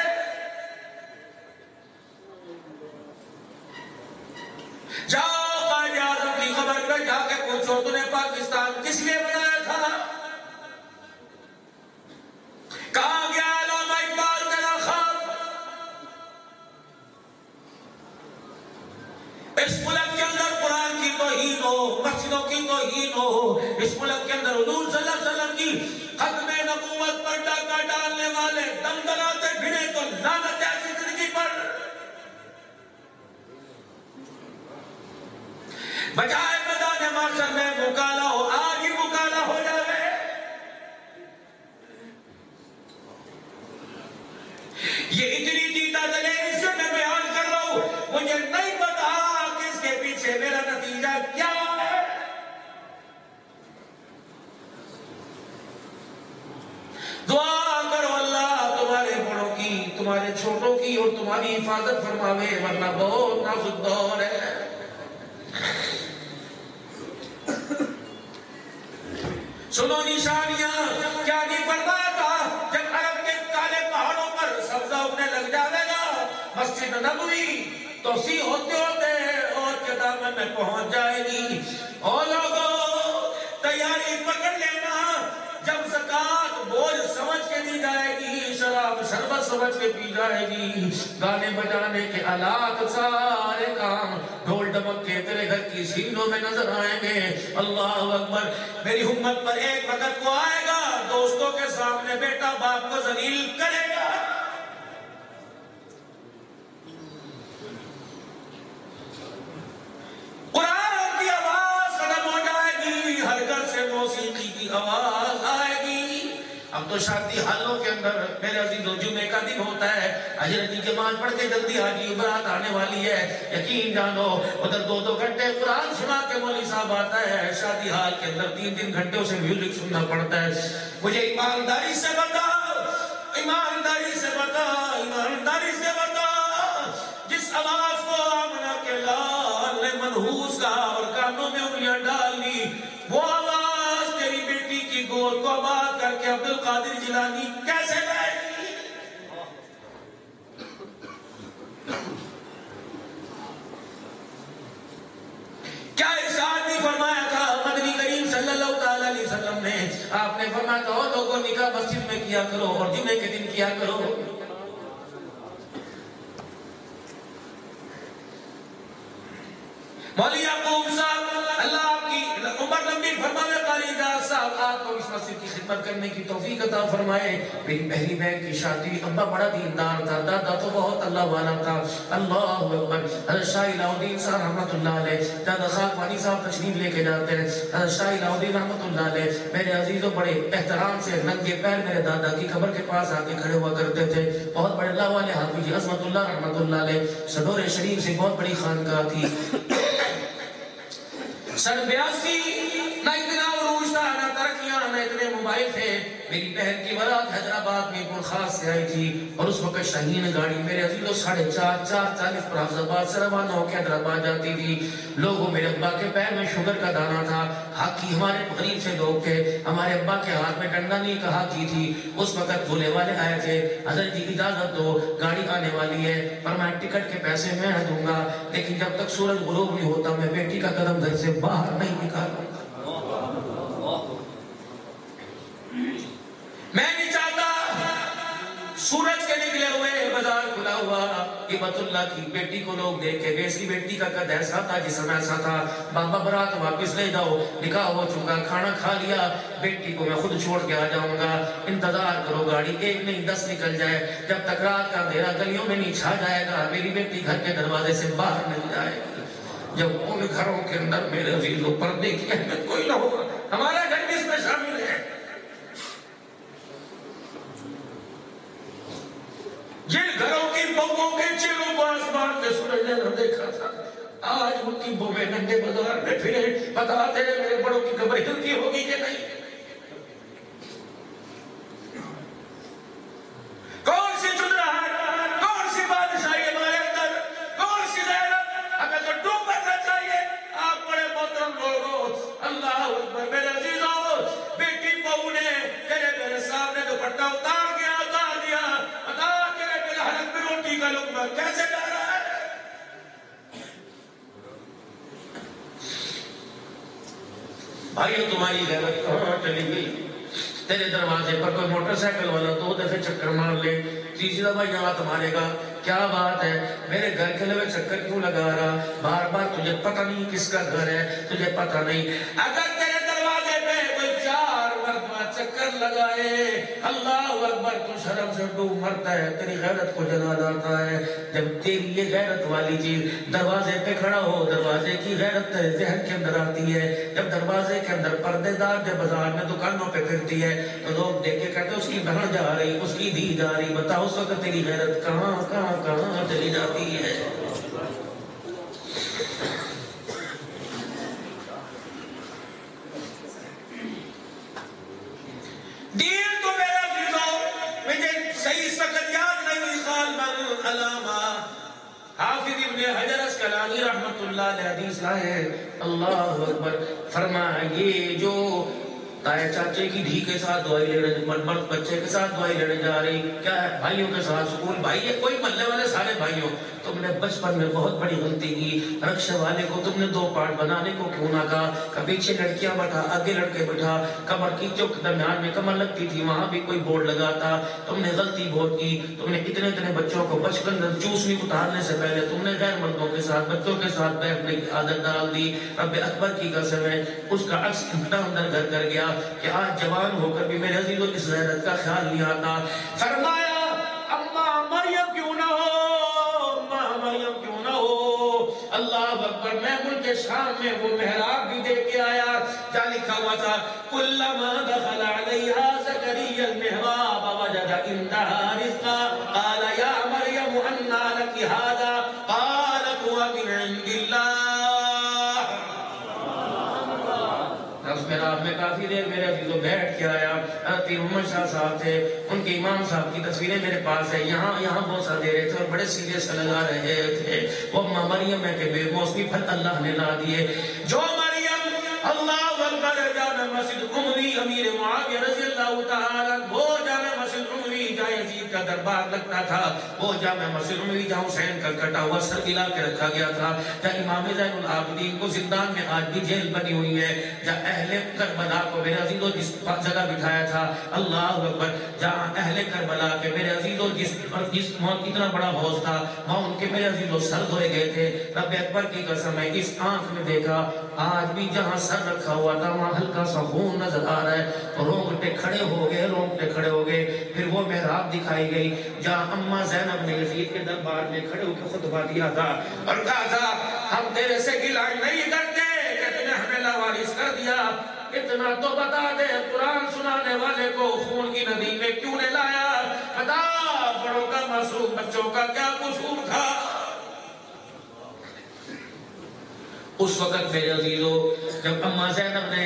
Speaker 2: جاؤ قائد اعظم کی قبر پہ جا کے پوچھو تمہیں پاکستان کس لیے بنایا تھا. کہاں گیا علامہ اقبال تیرا خواب؟ اس ملک کے اندر قرآن کی توہین ہو، مسجدوں کی توہین ہو، اس ملک کے اندر حضور صلی اللہ علیہ وسلم کی ختم نبوت پر ڈاکہ ڈالنے والے دم دلاتے بھیڑے تو لعنت ایسی زندگی پر. بجائے میدان محشر میں مکالا ہو، آج ہی مکالا ہو جائے. یہ اتنی دیدہ دلیل سے میں بیان کر رہا ہوں، مجھے نہیں پتا کہ اس کے پیچھے میرا نتیجہ کیا ہے. دعا کرو اللہ تمہارے بڑوں کی، تمہارے چھوٹوں کی اور تمہاری حفاظت فرماوے، ورنہ بہت نازک دور ہے. سنو نشانیاں کیا نہیں فرمایا تھا جب عرب کے کالے پہاڑوں پر سبزہ اگنے لگ جائے گا مسجد نبوی توسیع ہوتے ہوتے اور کے دامن میں پہنچ جائے گی. اور لوگوں تیاری پکڑ لینا، جب زکوٰۃ بوجھ سمجھ کے دی جائے گی، شراب شربت سمجھ کے پی جائے گی. گانے بجانے کے آلات سارے کام ڈھول ڈمک کے تیرے گھر کی سینوں میں نظر آئیں گے. اللہ اکبر. میری امت پر ایک وقت کو آئے گا دوستوں کے سامنے بیٹا باپ کو ذلیل کرے گا. قرآن کی آواز ختم ہو جائے گی, ہر گھر سے موسیقی کی آواز آئے گی. اب تو شادی حالوں کے اندر میرے عزیزوں جمعے کا دن ہوتا ہے, اجر کی نماز پڑھ کے جلدی حاجی برات آنے والی ہے. یقین جانو ادھر 2-2 گھنٹے قرآن سنا کے مولوی صاحب آتا ہے, شادی حال کے اندر 3-3 گھنٹے اسے میوزک سننا پڑتا ہے. مجھے ایمانداری سے بتا, ایمانداری سے بتا, ایمانداری سے بتا, جس آواز کو آمنہ کے لال نے منحوس کہا اور کانوں میں انگلیاں ڈال لی, وہ آواز تیری بیٹی کی گود کو آباد کر کے عبد القادر جیلانی کیسے گائے گی؟ کیا ارشاد نہیں فرمایا تھا مدنی کریم صلی اللہ علیہ وسلم نے؟ آپ نے فرمایا تھا اور لوگوں نکاح مسجد میں کیا کرو اور جمعے کے دن کیا کرو. مولی یعقوب صاحب اللہ آپ کی عمر لمبی فرمائے, قاری دار صاحب آپ کو اس مسجد کی خدمت کرنے کی توفیق عطا فرمائے. میری پہلی بہن کی شادی, ابا بڑا دیندار تھا, دادا تو بہت اللہ والا تھا. اللہ اکبر. حضرت شاہ الہ الدین صاحب رحمت اللہ علیہ, دادا صاحب وانی صاحب تشریف لے کے جاتے ہیں. حضرت شاہ الہ الدین رحمت اللہ علیہ میرے عزیزوں بڑے احترام سے ننگے پیر میرے دادا کی قبر کے پاس آ کے کھڑے ہوا کرتے تھے. بہت بڑے اللہ والے حافظ عظمت اللہ رحمت اللہ علیہ, صدور شریف سے بہت بڑی خانقاہ تھی. سن 82 نہ اتنا عروج تھا, نہ ترقیاں, نہ اتنے موبائل تھے. میری بہن کی برات حیدرآباد میں پرخاص سے آئی تھی اور اس وقت شاہین گاڑی میرے عزیزوں 4:30 پر حافظ آباد سے روانہ ہو کے حیدرآباد جاتی تھی. لوگوں میرے ابا کے پیر میں شوگر کا دانہ تھا. ہاکی ہمارے غریب سے لوگ تھے, ہمارے ابا کے ہاتھ میں ڈنڈا نہیں کا ہاکی تھی. اس وقت بھولے والے آئے تھے, حضرت جی اجازت دو گاڑی آنے والی ہے, پر میں ٹکٹ کے پیسے میں دوں گا لیکن جب تک سورج غروب نہیں ہوتا میں بیٹی کا قدم گھر سے باہر نہیں نکالوں گا. میں نہیں چاہتا سورج کے نکلے ہوئے بازار کھلا ہوا ہبت اللہ کی بیٹی کو لوگ دیکھے گئے. اس کی بیٹی کا قد ایسا تھا جسم ایسا تھا. بابا برات واپس لے جاؤ, نکاح ہو چکا, کھانا کھا لیا, بیٹی کو میں خود چھوڑ کے آ جاؤں گا. انتظار کرو گاڑی 1 نہیں 10 نکل جائے, جب تک رات کا اندھیرا گلیوں میں نہیں چھا جائے گا میری بیٹی گھر کے دروازے سے باہر نہیں جائے گی. جب ان گھروں کے اندر میرے عزیزوں پردے کی اہمیت کوئی نہ ہوگا, ہمارا گھر بھی اس میں شامل ہے. جن گھروں کی بہوؤں کے چہروں کو آسمان کے سورج نے نہ دیکھا تھا, آج ان کی بہویں ننگے بازار میں پھرے, بتاتے ہیں میرے بڑوں کی قبر ہلتی ہوگی کہ نہیں. کون سی چل رہا ہے, کون سی بادشاہی ہمارے اندر, کون سی غیرت, ہمیں تو ڈوب کرنا چاہیے. آپ بڑے محترم لوگوں, اللہ اکبر. میرے عزیزوں, بیٹی بہو نے میرے سامنے دوپٹہ اتار دیا, بتا تیرے میرے حلق میں روٹی کا لقمہ کیسے جا رہا ہے. بھائیو تمہاری غیرت کہاں چلی گئی؟ تیرے دروازے پر کوئی موٹر سائیکل والا 2 دفعے چکر مار لے, تیسری دفعہ یہاں تمہارے گا, کیا بات ہے, میرے گھر کے لئے چکر کیوں لگا رہا, بار بار تجھے پتہ نہیں کس کا گھر ہے, تجھے پتہ نہیں. اگر تیرے دروازے پہ کوئی 4 مرتبہ چکر لگائے, اللہ اکبر, تو شرم سے ڈوب مرتا ہے, تیری غیرت کو جلا جاتا ہے. جب تیری یہ غیرت والی چیز دروازے پہ کھڑا ہو, دروازے کی غیرت تیرے ذہن کے اندر آتی ہے. جب دروازے کے اندر پردے دار جب بازار میں دکانوں پہ پھرتی ہے تو لوگ دیکھ کے کہتے ہیں اس کی بہن جا رہی, اس کی دھی جا رہی. بتاؤ اس وقت تیری غیرت کہاں کہاں کہاں چلی جاتی ہے. دین تو میرا عزیزوں مجھے صحیح سکت یاد نہیں, غالباً علامہ حافظ ابن حجر اسقلانی رحمت اللہ علیہ حدیث لائے. اللہ اکبر. فرمایا یہ جو تائے چاچے کی دھی کے ساتھ دعائی لے رہے, مرد بچے کے ساتھ دعائی لینے جا رہی, کیا ہے بھائیوں کے ساتھ سکول, بھائی ہے کوئی ملنے والے سارے بھائیوں, تم نے بچپن میں بہت بڑی غلطی کی، رکشے والے کو تم نے 2 پارٹ بنانے کو کیوں نہ کہا، کہ پیچھے لڑکیاں بٹھا آگے لڑکے بٹھا، کمر کی جو درمیان میں کمر لگتی تھی وہاں بھی کوئی بورڈ لگا تھا، تم نے غلطی بہت کی، تم نے اتنے بچوں کو بچپن میں چوسنی اتارنے سے پہلے تم نے غیر مردوں کے ساتھ بچوں کے ساتھ بیٹھنے کی عادت ڈال دی۔ رب اکبر کی قسم ہے اس کا عکس اتنا اندر گھر کر گیا کہ آج جوان ہو کر بھی میرے عزیزوں اس غیرت کا خیال نہیں آتا۔ فرمایا اماں مریم کیوں نہ ہو، اماں مریم کیوں نہ ہو، اللہ اکبر، میں ملک شام میں وہ محراب بھی دیکھ کے آیا جہاں لکھا ہوا تھا کلما دخل علیہا زکریا المحراب وجد عندها رزقا قال یا مریم انا لک ھذا قالت هو من عند اللہ۔ اس محراب میں کافی دیر میرے عزیزوں بیٹھ کے آیا، حضرت محمد شاہ صاحب تھے، ان کے امام صاحب کی تصویریں میرے پاس ہے، یہاں بوسہ دے رہے تھے اور بڑے سیریس سے لگا رہے تھے۔ وہ اماں مریم ہے کہ بے موسمی پھل اللہ نے لا دیے۔ جو مریم اللہ اکبر جامع مسجد عموی امیر معاویہ رضی اللہ تعالیٰ، وہ جامع مسجد عموی جہاں یزید کا دربار لگتا تھا، وہ جامع مسجد عموی جہاں حسین کا کٹا ہوا سر گلا کے رکھا گیا تھا، جہاں امام زین العابدین کو زندان میں آج بھی جیل بنی ہوئی ہے، جہاں اہل کربلا کو میرے عزیزوں جس جگہ بٹھایا تھا، اللہ اکبر، جہاں اہل کربلا کے میرے عزیزوں جس موت اتنا بڑا حوض تھا وہاں ان کے میرے عزیزوں سر دھوئے گئے تھے۔ رب اکبر کی قسم ہے اس آنکھ میں دیکھا، آج بھی جہاں سر رکھا ہوا تھا وہاں ہلکا سا خون نظر آ رہا ہے، رونگٹے کھڑے ہو گئے۔ پھر وہ محراب دکھائی گئی جہاں اماں زینب نے یزید کے دربار میں کھڑے ہو کے خطبہ دیا تھا اور کہا تھا ہم تیرے سے گلہ نہیں کرتے کہ تم نے ہمیں لاوارث کر دیا، اتنا تو بتا دے قرآن سنانے والے کو خون کی ندی میں کیوں نے لایا، بتا بڑوں کا معصوم بچوں کا کیا قصور تھا۔ اس وقت میرے عزیزوں جب اماں زینب نے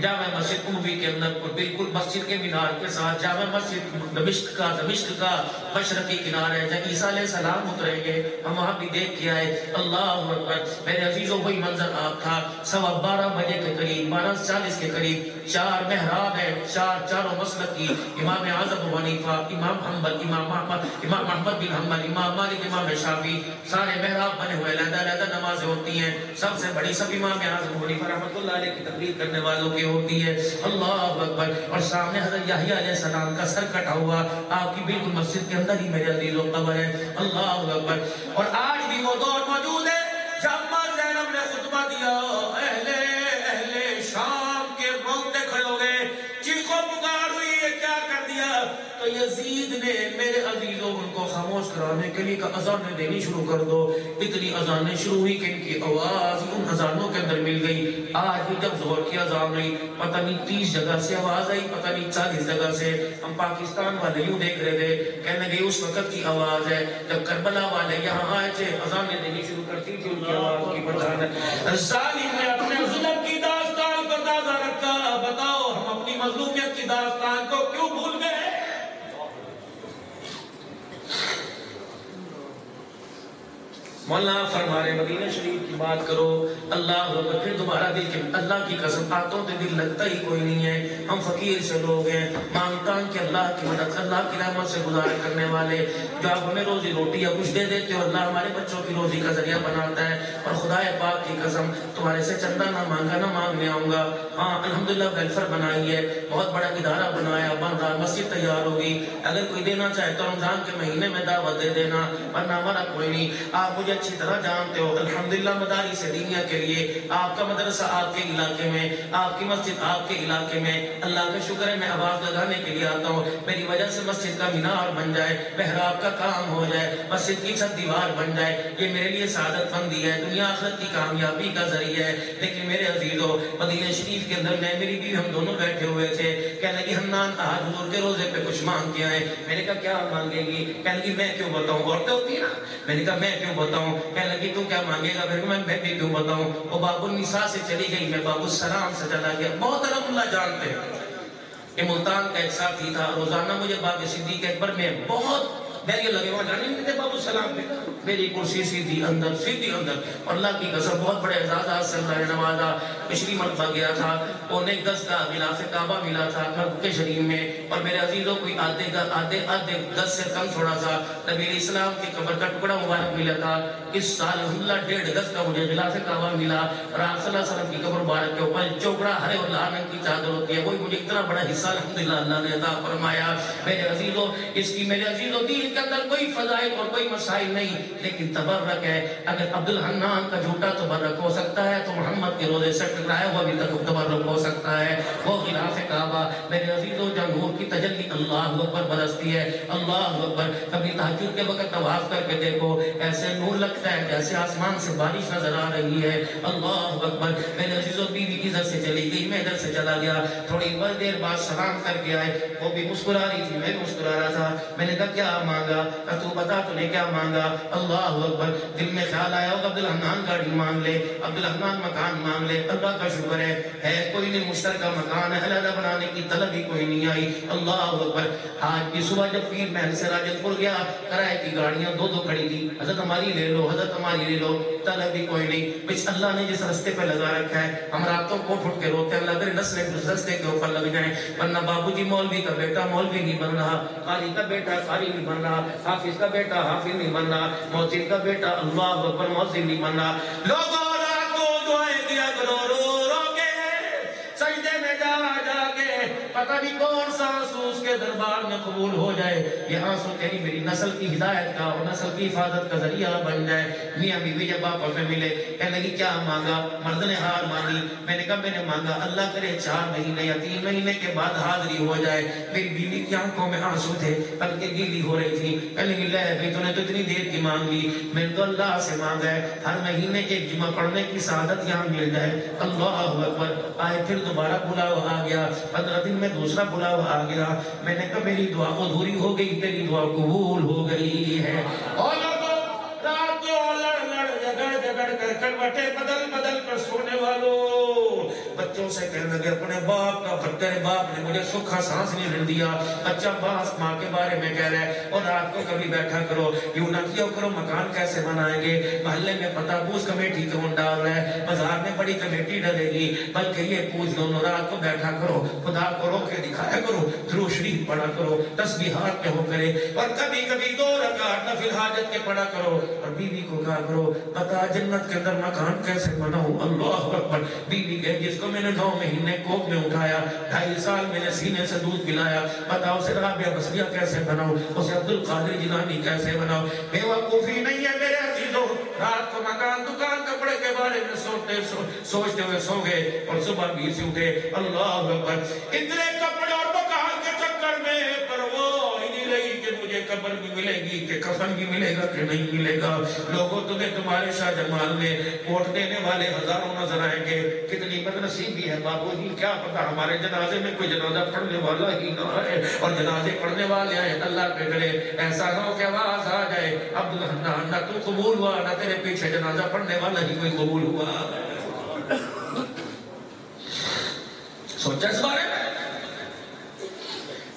Speaker 2: جامع مسجد عموی کے اندر بالکل مسجد کے مینار کے ساتھ جامع مسجد دمشق کا مشرقی کنارہ ہے جہاں عیسیٰ علیہ السلام اتریں گے، ہم وہاں بھی دیکھ کے آئے، اللہ اکبر، میرے عزیزوں وہی منظر آپ تھا، 12:15 بجے کے قریب 12:40 کے قریب 4 محراب ہے، چاروں مسلک کی، امام اعظم ابو حنیفہ، امام حنبل، امام احمد بن حنبل، امام مالک، امام شافعی، سارے محراب بنے ہوئے، علیحدہ نمازیں ہوتی ہیں، سب سے بڑی سب امام اعظم ابو حنیفہ رحمۃ اللہ علیہ کی تقریر کرنے والوں کی ہوتی ہے، اللہ اکبر، اور سامنے حضرت یحییٰ علیہ السلام کا سر کٹا ہوا آپ کی بالکل مسجد کے اندر ہی میرے عزیزوں قبر ہے، اللہ اکبر، اور آج بھی وہ دور موجود ہے جب اماں زینب نے خطبہ دیا، اہل شام کے رونگٹے کھڑے ہو گئے، چیخو پکار ہوئی، یہ کیا کر دیا، تو یزید نے میرے عزیزوں ان کو خاموش کرانے کے لیے کہا اذانیں دینی شروع کر دو، اتنی اذانیں شروع ہوئی کہ ان کی آواز ان اذانوں کے اندر مل گئی۔ آج بھی جب ظہر کی اذان ہوئی پتہ نہیں 30 جگہ سے آواز آئی، پتہ نہیں 40 جگہ سے، ہم پاکستان والے یوں دیکھ رہے تھے، کہنے گئے اس وقت کی آواز ہے جب کربلا والے یہاں آئے تھے اذانیں دینی شروع کرتی تھی، ان کی آواز کی پہچان ہے۔ ظالم نے اپنے ظلم کی داستان کو تازہ رکھا، بتاؤ ہم اپنی مظلومیت کی داستان کو کیوں بھول گئے؟ مولانا فرما رہے مدینہ شریف کی بات کرو، اللہ اکبر، پھر دوبارہ دل کے اللہ کی قسم آتوں تے دل لگتا ہی کوئی نہیں ہے، ہم فقیر سے لوگ ہیں، مانگتا کہ اللہ کی مدد، اللہ کی رحمت سے گزارا کرنے والے، جو آپ ہمیں روزی روٹی یا کچھ دے دیتے ہو، اللہ ہمارے بچوں کی روزی کا ذریعہ بناتا ہے، اور خدا پاک کی قسم تمہارے سے چندہ نہ مانگا نہ مانگنے آؤں گا، ہاں الحمدللہ ویلفیئر بنائی ہے، بہت بڑا ادارہ بنایا، بن رہا، مسجد تیار ہوگی، اگر کوئی دینا چاہے تو رمضان کے مہینے میں دعوت دے دینا، ورنہ ہمارا کوئی نہیں، آپ مجھے اچھی طرح جانتے ہو، الحمدللہ مدارس دینیہ کے لیے آپ کا مدرسہ آپ کے علاقے میں، آپ کی مسجد آپ کے علاقے میں، اللہ کا شکر ہے میں آواز لگانے کے لیے آتا ہوں، میری وجہ سے مسجد کا مینار بن جائے، محراب کا کام ہو جائے، مسجد کی چھت دیوار بن جائے، یہ میرے لیے سعادت مندی ہے، دنیا آخرت کی کامیابی کا ذریعہ ہے۔ لیکن میرے عزیزو مدینہ شریف کے اندر میں میری بیوی ہم دونوں بیٹھے ہوئے تھے، کہنے لگی حنان آج حضور کے روزے پہ کچھ مانگ کے آئے، میں نے کہا کیا مانگے گی، کہنے لگی میں کیوں بتاؤں، عورتیں ہوتی ہیں نا، میں نے کہا میں کیوں بتاؤں، کہنے لگی تو کیا مانگے گا، پھر میں بھی کیوں بتاؤں، وہ باب النساء سے چلی گئی، میں باب السلام سے چلا گیا، بہت الحمدللہ جانتے ہیں، یہ ملتان کا ایک ساتھی تھا، روزانہ مجھے باب صدیق اکبر میں بہت میری لگے وہاں جانے نہیں دیتے بابو سلام پہ. میری کرسی سیدھی اندر سیدھی اندر. اور اللہ کی قسم بہت بڑے اعزازات سے اللہ نے نوازا. پچھلی مرتبہ گیا تھا پونے گز کا غلاف کعبہ ملا تھا مکہ شریف میں. اور میرے عزیزوں کوئی آدھے گز سے کم تھوڑا سا نبی علیہ السلام کی قبر کا ٹکڑا مبارک ملا تھا. اس سال الحمدللہ 1.5 گز کا مجھے غلاف کعبہ ملا. اور آپ صلی اللہ علیہ وسلم کی قبر مبارک کے اوپر چوکڑا ہرے اور لال رنگ کی چادر ہوتی ہے, وہی مجھے اتنا بڑا حصہ الحمدللہ اللہ نے عطا فرمایا. میرے عزیزوں اس کی میرے عزیزوں دین کے اندر کوئی فضائل اور کوئی مسائل نہیں, لیکن تبرک ہے. اگر عبد الحنان کا جھوٹا تبرک ہو سکتا ہے تو محمد کے روزے سے ٹکرایا ہوا بھی تبرک ہو سکتا ہے. وہ غلاف کعبہ میرے عزیزوں جب نور کی تجلی اللہ اکبر برستی ہے, اللہ اکبر. کبھی تہجد کے وقت طواف کر کے دیکھو, ایسے نور لگتا ہے جیسے آسمان سے بارش نظر آ رہی ہے. اللہ اکبر. میرے عزیزوں بیوی ادھر سے چلی گئی, میں ادھر سے چلا گیا. تھوڑی دیر بعد سلام کر کے آئے, وہ بھی مسکرا رہی تھی, میں بھی مسکرا رہا تھا. میں نے کہا کیا مانگا؟ کہ تو بتا تو نے کیا مانگا؟ اللہ اکبر. دل میں خیال آیا ہوگا عبد الحنان گاڑی مانگ لے, عبد الحنان مکان مانگ لے. اللہ کا شکر ہے کوئی نہیں مشترکہ مکان ہے, علیحدہ بنانے کی طلب ہی کوئی نہیں آئی. اللہ اکبر. آج کی صبح جب پیر محل سے راجن پور گیا, کرائے کی گاڑیاں دو کھڑی تھی, حضرت ہماری لے لو, حضرت ہماری لے لو, طلب ہی کوئی نہیں. بس اللہ نے جس رستے پہ لگا رکھا ہے, ہم راتوں کو اٹھ کے روتے ہیں اللہ کرے نسلیں اس رستے کے اوپر لگ جائیں. ورنہ بابو جی مولوی کا بیٹا مولوی نہیں بن رہا, قاری کا بیٹا قاری نہیں بن رہا, حافظ کا بیٹا حافظ نہیں بن رہا, مؤذن کا بیٹا اللہ اکبر مؤذن نہیں بن رہا. لوگوں رات کو دعائیں دیا کرو رو کے, سجدے میں جا کے, پتہ نہیں کون سا آنسو اس کے دربار میں قبول ہو جائے. یہ آنسو تیری میری نسل کی ہدایت کا اور نسل کی حفاظت کا ذریعہ بن جائے. میاں بیوی جب آپس میں ملے, کہنے لگی کیا مانگا؟ مرد نے ہار مانگی. میں نے کہا میں نے مانگا اللہ کرے 4 مہینے یا 3 مہینے کے بعد حاضری ہو جائے. میری بیوی کی آنکھوں میں آنسو تھے, بلکہ گیلی ہو رہی تھی. کہنے لگی لے بھائی تو نے تو اتنی دیر کی مانگ لی, میں نے تو اللہ سے مانگا ہے ہر مہینے ایک جمعہ پڑھنے کی سعادت یہاں مل جائے. اللہ اکبر. آئے پھر دوبارہ بلاوا آ گیا, 15 دن میں دوسرا بلاوا آ گیا. میں نے کہا میری دعا ادھوری ہو گئی, تیری دعا قبول ہو گئی ہے. اور رات کو جگڑ کر کروٹیں بدل کر سونے والوں, بچوں سے کہنے لگے اپنے باپ کا تیرے باپ نے مجھے سکھا سانس نہیں دیا. بچہ باس ماں کے بارے میں کہہ رہا ہے. اور رات کو کبھی بیٹھا کرو, یوں نہ کیا کرو مکان کیسے بنائیں گے, محلے میں پتہ پوچھ کمیٹی کون ڈال رہا ہے, بازار میں بڑی کمیٹی ڈلے گی, بلکہ یہ پوچھ دونوں. رات کو بیٹھا کرو, خدا کو رو کے دکھایا کرو, درود شریف پڑھا کرو, تسبیحات میں ہو کرے, اور کبھی 2 رکعت نفل حاجت کے پڑھا کرو. اور بیوی کو کہا کرو بتا جنت کے اندر مکان کیسے بناؤں. اللہ اکبر. بیوی کہ جس کو میں نے 9 مہینے کوکھ میں اٹھایا, 2.5 سال میں نے سینے سے دودھ پلایا, بتاؤ اسے رابعہ بصریہ کیسے بناؤں, اسے عبد القادر جیلانی کیسے بناؤں. بے وقوفی نہیں ہے میرے عزیزوں. رات کو مکان دکان کپڑے کے بارے میں سوچتے ہوئے سو گئے, اور صبح بھی سے اٹھے. اللہ اکبر. اتنے کپڑے اور مکان کے چکر میں پرواہ ہی نہیں رہی کہ مجھے قبر بھی ملے گی کہ کفن بھی ملے گا کہ نہیں ملے گا. لوگوں تمہیں تمہارے شاہ جمال میں ووٹ دینے والے ہزاروں نظر آئیں گے. کتنی بدنصیبی ہے بابو جی, کیا پتا ہمارے جنازے میں کوئی جنازہ پڑھنے والا ہی نہ ہے, اور جنازے پڑھنے والے ہیں اللہ پہ کرے ایسا نہ ہو کہ آواز آ جائے عبد الحنان نہ تو قبول ہوا نہ تیرے پیچھے جنازہ پڑھنے والا ہی کوئی قبول ہوا. سوچا اس بارے میں؟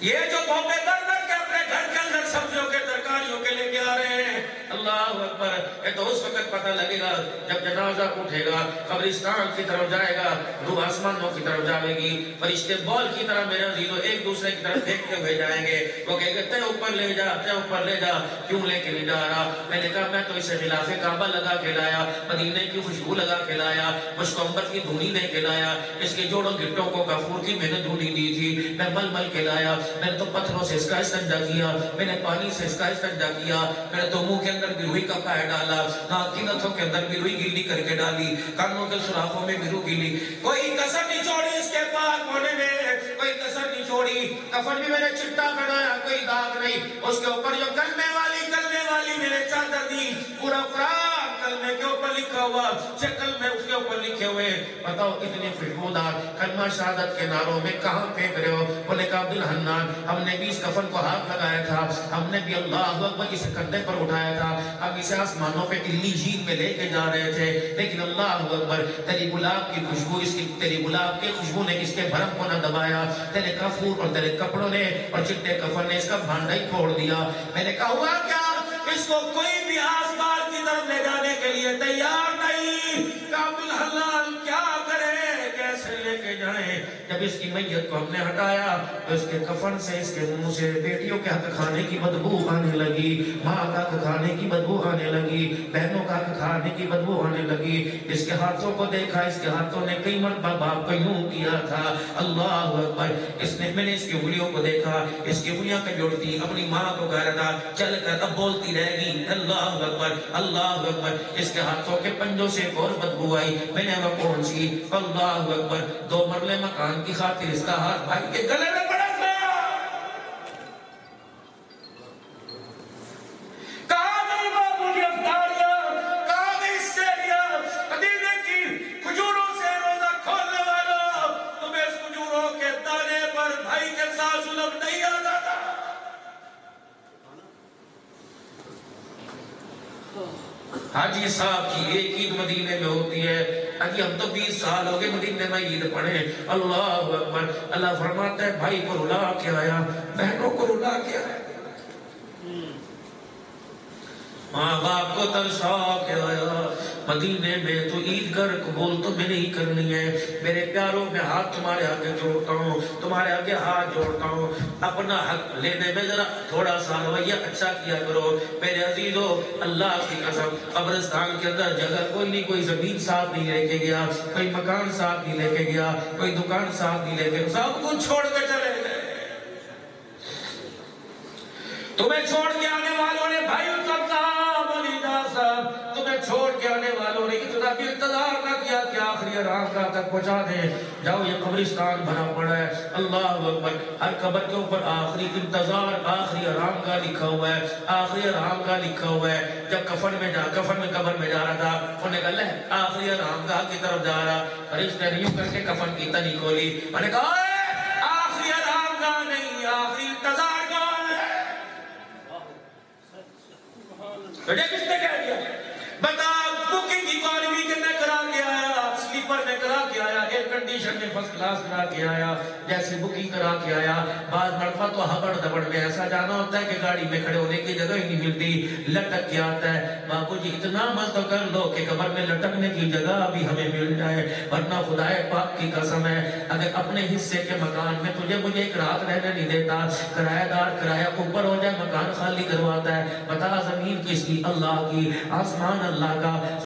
Speaker 2: یہ جو بھوپے در کے اپنے گھر کے اندر سبزیوں کے ترکاریوں کے لے کے آ رہے ہیں, اللہ اکبر. یہ تو اس وقت پتہ لگے گا جب جنازہ اٹھے گا, قبرستان کی طرف جائے گا, روح آسمانوں کی طرف جائے گی, فرشتے بال کی طرح میرے عزیزوں ایک دوسرے کی طرف دیکھتے ہوئے جائیں گے. وہ کہے گا تے اوپر لے جا, تے اوپر لے جا. کیوں لے کے نہیں جا رہا؟ میں نے کہا میں تو اسے غلاف کعبہ لگا کے لایا, مدینے کی خوشبو لگا کے لایا, مشک عنبر کی دھونی دے کے لایا, اس کے جوڑوں گٹوں کو کافور کی میں نے دھونی دی تھی, میں مل کے لایا. میں نے تو پتھروں سے اس کا استنجا کیا, میں نے پانی سے اس کا استنجا کیا, میں نے تو منہ کے اندر بھی روئی کا پائے ڈالا, ناک کی نتھوں کے اندر بھی روئی گیلی کر کے ڈالی, کانوں کے سوراخوں میں بھی روئی گیلی, کوئی کسر نہیں چھوڑی اس کے پاک ہونے میں, کوئی کسر نہیں چھوڑی. کفن بھی میں نے چٹا بنایا, کوئی داغ نہیں. اس کے اوپر جو کلمے والی میں نے چادر دی, پورا قرآن کا کلمے کے اوپر لکھا ہوا، شکل میں اس کے اوپر لکھے ہوئے، بتاؤ اتنے خوشبودار کلمہ شہادت کے نعروں میں کہاں پھینک رہے ہو؟ بولے کہ عبد الحنان ہم نے بھی اس کفن کو ہاتھ لگایا تھا، ہم نے بھی اللہ اکبر اسے کندھے پر اٹھایا تھا، ہم اسے آسمانوں پہ علیین میں لے کے جا رہے تھے، لیکن اللہ اکبر تیری گلاب کی خوشبو، اس کی تیری گلاب کے خوشبو نے اس کے بھرم کو نہ دبایا، تیرے کفور اور تیرے کپڑوں نے اور چٹے کفن نے اس کا بھانڈا ہی پھوڑ دیا۔ میں نے کہا ہوا کیا؟ اس کو کوئی بھی آسمان کی طرف لے جانے کے لیے تیار نہیں کہ عبد الحنان کیا کرے، کیسے لے کے جائیں؟ جب اس کی میت کو ہم نے ہٹایا تو اس کے کفن سے، اس کے منہ سے بیٹیوں کے حق کھانے کی بدبو آنے لگی، ماں کا حق کھانے کی بدبو آنے لگی، بہنوں کا حق کھانے کی بدبو آنے لگی۔ اس کے ہاتھوں کو دیکھا، اس کے ہاتھوں نے کئی مرتبہ باپ کو یوں کیا تھا، اللہ اکبر۔ میں نے اس کی انگلیوں کو دیکھا، اس کی انگلیاں کبھی اڑتی، اپنی ماں کو کہہ رہا تھا چل کر اب بولتی رہے گی، اللہ اکبر اللہ اکبر۔ اس کے ہاتھوں کے پنجوں سے ایک اور بدبو آئی، میں نے وہ کون سی؟ اللہ اکبر، 2 مرلے مکان کی خاطر اس کا ہاتھ بھائی کے گلے میں پڑا تھا۔ کہاں گئی معمولی افطاریاں، کہاں گئی سیریاں، مدینے کی کھجوروں سے روزہ کھولنے والوں، تمہیں اس کھجوروں کے دانے پر بھائی کے ساتھ ظلم نہیں آتا تھا؟ حاجی صاحب کی ایک عید مدینے میں ہوتی ہے، حاجی ہم تو 20 سال ہو گئے مدینے میں عید پڑھے، اللہ اکبر۔ اللہ فرماتا ہے بھائی کو رلا کے آیا، بہنوں کو رلا کے آیا، ماں باپ کو ترسا کے آیا، مدینے میں تو عید کر، قبول تو میں نہیں کرنی ہے۔ میرے پیاروں میں ہاتھ تمہارے آگے جوڑتا ہوں، تمہارے آگے ہاتھ جوڑتا ہوں، اپنا حق لینے میں ذرا تھوڑا سا رویہ اچھا کیا کرو میرے عزیزو۔ اللہ کی قسم قبرستان کے اندر جگہ کوئی نہیں، کوئی زمین ساتھ نہیں لے کے گیا، کوئی مکان ساتھ نہیں لے کے گیا، کوئی دکان ساتھ نہیں لے کے گیا، سب کچھ چھوڑ کے چلے گئے۔ تمہیں چھوڑ کے آنے والوں نے بھائی تمہیں چھوڑ کے آنے والوں نے اتنا بھی انتظار نہ کیا کہ آخری آرام گاہ تک پہنچا دیں، جاؤ یہ قبرستان بنا پڑا ہے، اللہ اکبر۔ ہر قبر کے اوپر آخری انتظار، آخری آرام گاہ لکھا ہوا ہے، آخری آرام گاہ لکھا ہوا ہے۔ جب کفن میں قبر میں جا رہا تھا، انہوں نے کہا لے آخری آرام گاہ کی طرف جا رہا، فرشتے نے یوں کر کے کفن کی تنی کھولی، میں نے کہا آخری آرام گاہ نہیں، آخری انتظار گاہ ہے۔ بیٹے کس نے کہہ دیا؟ بتا بکنگ کی کوالیفیکیشن میں کرا کے آیا، سلیپر میں کرا کے آیا، ایئر کنڈیشن میں فرسٹ کلاس کرا کے آیا، جیسے بکنگ کرا کے آیا۔ بعض مرتبہ تو ہبڑ دبڑ میں ایسا جانا ہوتا ہے کہ گاڑی میں کھڑے ہونے کی جگہ ہی نہیں ملتی، لٹک کے آتا ہے۔ باپو جی اتنا مت تو کر لو کہ قبر میں لٹکنے کی جگہ بھی ہمیں مل جائے، ورنہ خدا پاک کی قسم ہے اگر اپنے حصے کے مکان میں تجھے مجھے ایک رات رہنے نہیں دیتا، کرایہ دار کرایہ اوپر ہو جائے مکان خالی کرواتا ہے، بتا زمین کس کی؟ اللہ کی، آسمان اللہ کا۔